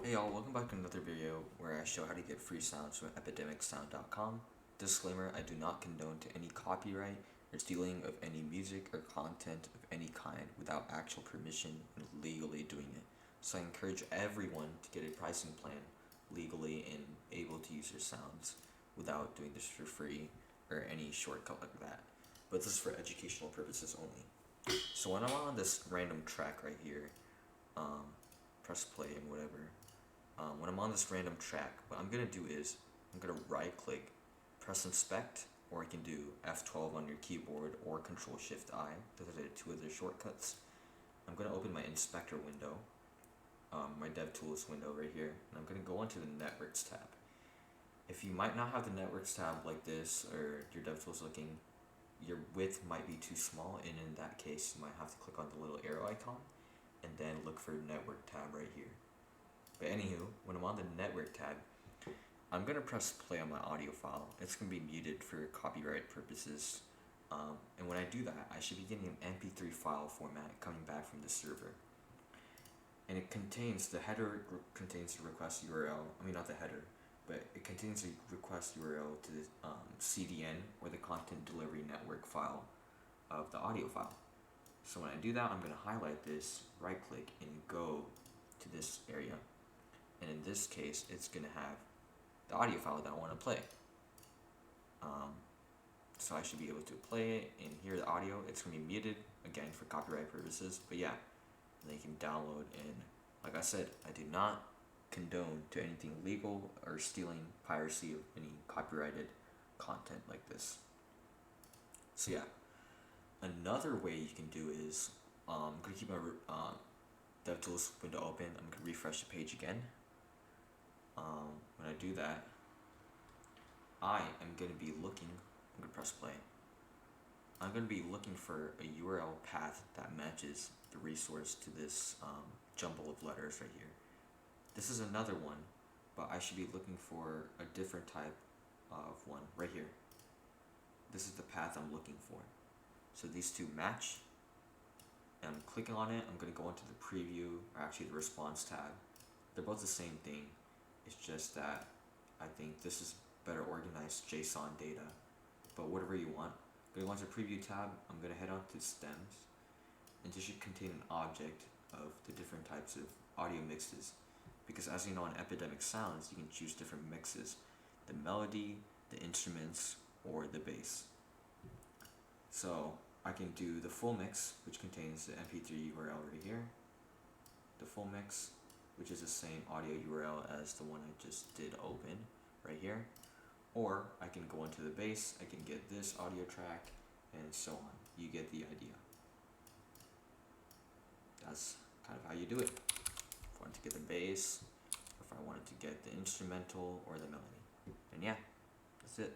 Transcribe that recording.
Hey y'all, welcome back to another video where I show how to get free sounds from epidemicsound.com. Disclaimer, I do not condone to any copyright or stealing of any music or content of any kind without actual permission and legally doing it. So I encourage everyone to get a pricing plan legally and able to use your sounds without doing this for free or any shortcut like that. But this is for educational purposes only. So when I'm on this random track right here, press play and whatever. When I'm on this random track, what I'm going to do is I'm going to right click, press inspect, or I can do F12 on your keyboard or Control Shift I. Those are the two other shortcuts. I'm going to open my inspector window, my DevTools window right here, and I'm going to go into the Networks tab. If you might not have the Networks tab like this, or your DevTools looking, your width might be too small, and in that case you might have to click on the little arrow icon and then look for Network tab right here. But anywho, when I'm on the Network tab, I'm going to press play on my audio file. It's going to be muted for copyright purposes. And when I do that, I should be getting an MP3 file format coming back from the server. And it contains, the header contains the request URL, I mean not the header, but it contains a request URL to the CDN, or the Content Delivery Network file of the audio file. So when I do that, I'm going to highlight this, right click, and go to this area. And in this case, it's going to have the audio file that I want to play. So I should be able to play it and hear the audio. It's going to be muted, again, for copyright purposes. But yeah, then you can download. And like I said, I do not condone to anything illegal or stealing, piracy of any copyrighted content like this. So yeah, another way you can do is, I'm going to keep my DevTools window open. I'm going to refresh the page again. When I do that, I am going to be looking, I'm going to press play. I'm going to be looking for a URL path that matches the resource to this jumble of letters right here. This is another one, but I should be looking for a different type of one right here. This is the path I'm looking for. So these two match, and I'm clicking on it. I'm going to go into the preview, or actually the response tab. They're both the same thing. It's just that I think this is better organized JSON data, but whatever you want. I'm going to go into the preview tab. I'm going to head on to stems, and this should contain an object of the different types of audio mixes, because as you know, on Epidemic Sounds, you can choose different mixes: the melody, the instruments, or the bass. So I can do the full mix, which contains the MP3 URL right here, the full mix, which is the same audio URL as the one I just did open right here, or I can go into the bass, I can get this audio track, and so on. You get the idea. That's kind of how you do it. If I wanted to get the bass, if I wanted to get the instrumental or the melody. And yeah, that's it.